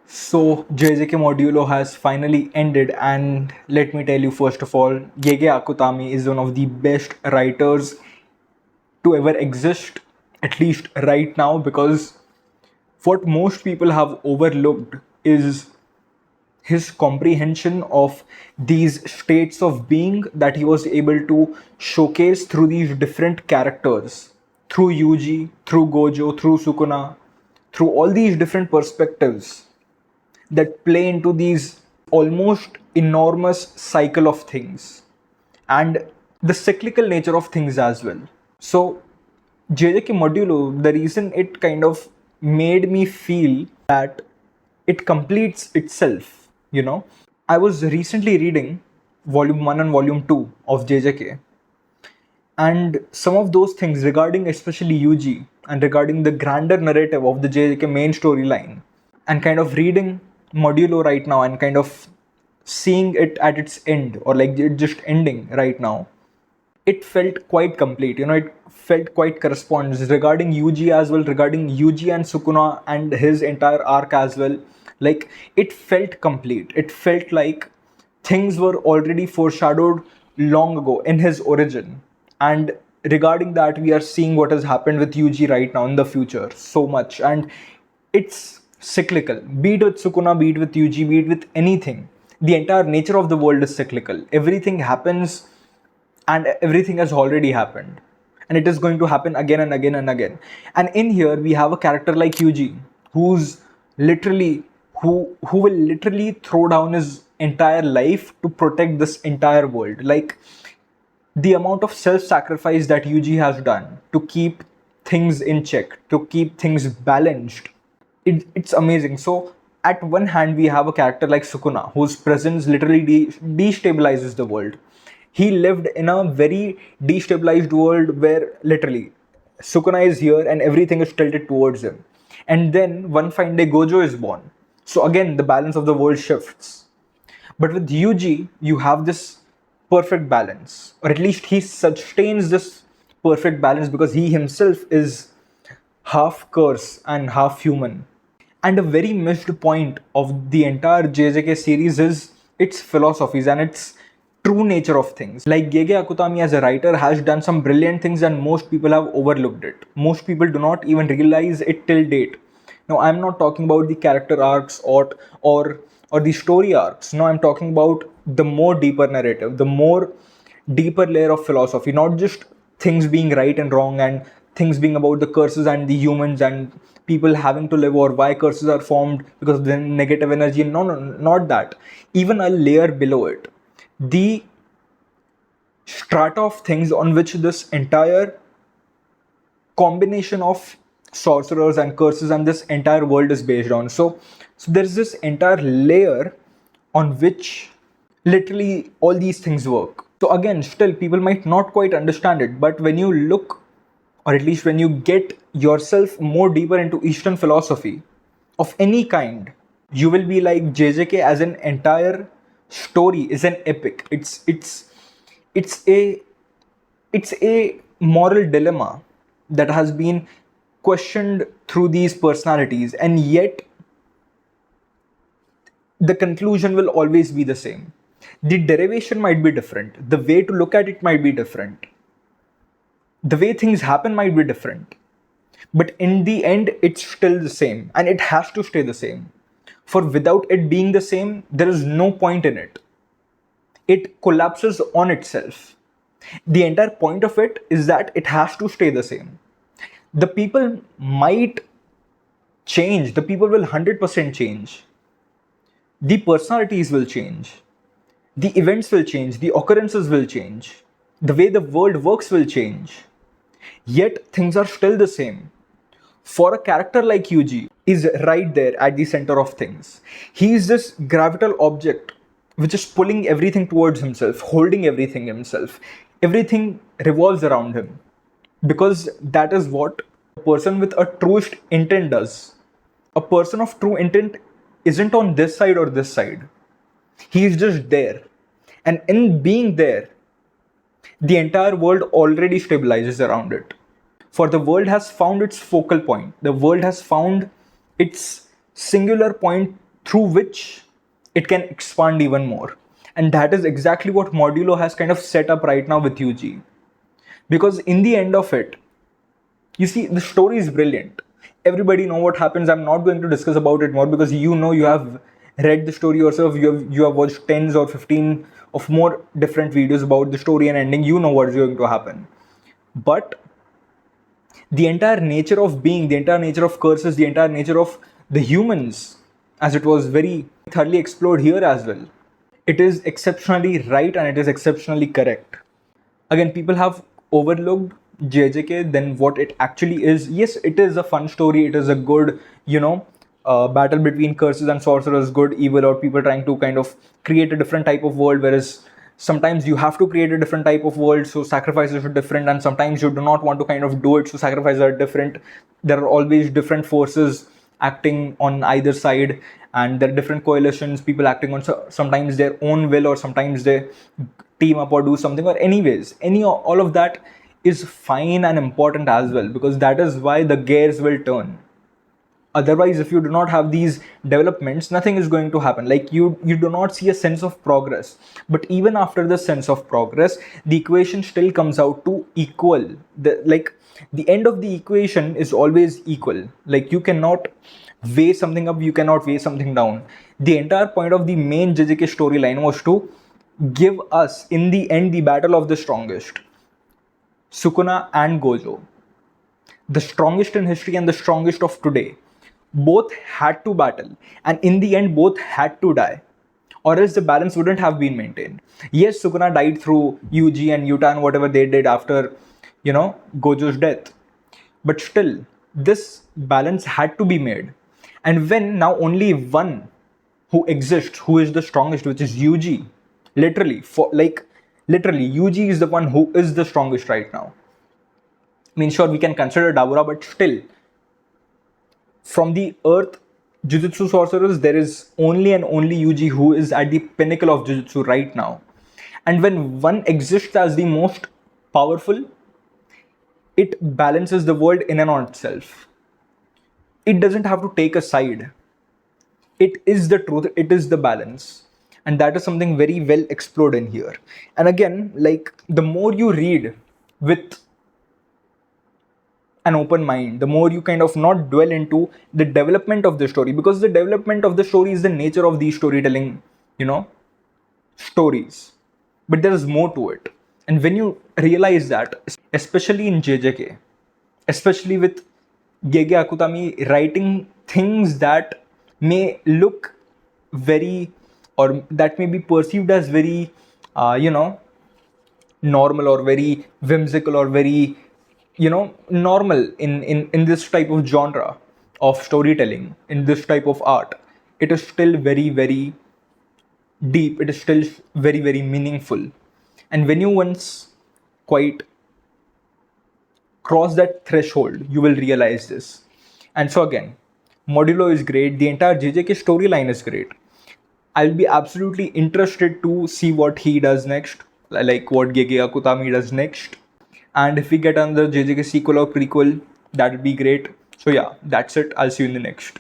So Jjk Modulo has finally ended, and let me tell you first of all, Gege Akutami is one of the best writers to ever exist, at least right now, because what most people have overlooked is his comprehension of these states of being that he was able to showcase through these different characters, through Yuji, through Gojo, through Sukuna, through all these different perspectives that play into these almost enormous cycle of things and the cyclical nature of things as well. So, Jjk Modulo, the reason it kind of made me feel that it completes itself, I was recently reading volume 1 and volume 2 of JJK, and some of those things regarding especially Yuji and regarding the grander narrative of the JJK main storyline, and kind of reading Modulo right now and kind of seeing it at its end, or like it just ending right now, it felt quite complete. It felt quite corresponds regarding Yuji as well, regarding Yuji and Sukuna and his entire arc as well. Like, it felt complete. It felt like things were already foreshadowed long ago in his origin. And regarding that, we are seeing what has happened with Yuji right now in the future so much. And it's cyclical. Be it with Sukuna, be it with Yuji, be it with anything. The entire nature of the world is cyclical. Everything happens and everything has already happened, and it is going to happen again and again and again. And in here we have a character like Yuji, who's literally who will literally throw down his entire life to protect this entire world. Like, the amount of self-sacrifice that Yuji has done to keep things in check, to keep things balanced, it's amazing. So at one hand we have a character like Sukuna, whose presence literally destabilizes the world. He lived in a very destabilized world where literally Sukuna is here and everything is tilted towards him. And then one fine day Gojo is born. So again the balance of the world shifts. But with Yuji, you have this perfect balance, or at least he sustains this perfect balance because he himself is half curse and half human. And a very missed point of the entire JJK series is its philosophies and its true nature of things. Like, Gege Akutami as a writer has done some brilliant things and most people have overlooked it. Most people do not even realize it till date. Now, I'm not talking about the character arcs or the story arcs. No, I'm talking about the more deeper narrative, the more deeper layer of philosophy, not just things being right and wrong and things being about the curses and the humans and people having to live, or why curses are formed because of the negative energy. No, not that. Even a layer below it, the strata of things on which this entire combination of sorcerers and curses and this entire world is based on. So there's this entire layer on which literally all these things work. So again, still people might not quite understand it, but when you look, or at least when you get yourself more deeper into Eastern philosophy of any kind, you will be like, JJK as an entire story is an epic. It's a moral dilemma that has been questioned through these personalities, and yet the conclusion will always be the same. The derivation might be different, the way to look at it might be different, the way things happen might be different, but in the end it's still the same, and it has to stay the same. For without it being the same, there is no point in it. It collapses on itself. The entire point of it is that it has to stay the same. The people might change, the people will 100% change, the personalities will change, the events will change, the occurrences will change, the way the world works will change, yet things are still the same. For a character like Yuji is right there at the center of things. He is this gravital object which is pulling everything towards himself, holding everything himself. Everything revolves around him, because that is what a person with a truest intent does. A person of true intent isn't on this side or this side. He is just there. And in being there, the entire world already stabilizes around it. For the world has found its focal point. The world has found its singular point through which it can expand even more. And that is exactly what Modulo has kind of set up right now with Yuji. Because in the end of it, you see, the story is brilliant. Everybody know what happens. I'm not going to discuss about it more because you have read the story yourself. You have watched tens or 15 of more different videos about the story and ending. You know what's going to happen. But the entire nature of being, the entire nature of curses, the entire nature of the humans, as it was very thoroughly explored here as well, it is exceptionally right and it is exceptionally correct. Again, people have overlooked JJK than what it actually is. Yes, it is a fun story. It is a good, battle between curses and sorcerers, good, evil, or people trying to kind of create a different type of world. Whereas sometimes you have to create a different type of world, so sacrifices are different, and sometimes you do not want to kind of do it, so sacrifices are different. There are always different forces acting on either side, and there are different coalitions, people acting on sometimes their own will, or sometimes they team up or do something, or anyways, all of that is fine and important as well, because that is why the gears will turn. Otherwise, if you do not have these developments, nothing is going to happen. Like you do not see a sense of progress. But even after the sense of progress, the equation still comes out to equal. The end of the equation is always equal. Like you cannot weigh something up, you cannot weigh something down. The entire point of the main JJK storyline was to give us in the end the battle of the strongest, Sukuna and Gojo, the strongest in history and the strongest of today. Both had to battle, and in the end both had to die, or else the balance wouldn't have been maintained. Yes, Sukuna died through Yuji and Yuta and whatever they did after Gojo's death, but still this balance had to be made. And when now only one who exists, who is the strongest, which is Yuji, literally Yuji is the one who is the strongest right now. I mean, sure, we can consider Dabura, but still, from the earth Jujutsu sorcerers, there is only and only Yuji who is at the pinnacle of Jujutsu right now. And when one exists as the most powerful, it balances the world in and on itself. It doesn't have to take a side. It is the truth, it is the balance. And that is something very well explored in here. And again, like the more you read with an open mind, the more you kind of not dwell into the development of the story, because the development of the story is the nature of these storytelling, stories. But there is more to it. And when you realize that, especially in JJK, especially with Jjk Akutami writing things that may look very, or that may be perceived as very, normal or very whimsical or very normal in this type of genre of storytelling, in this type of art, it is still very, very deep, it is still very, very meaningful. And when you once quite cross that threshold, you will realize this. And so again, Modulo is great, the entire JJK storyline is great. I'll be absolutely interested to see what he does next, like what Jjk Akutami does next. And if we get another JJK sequel or prequel, that would be great. So yeah, that's it. I'll see you in the next.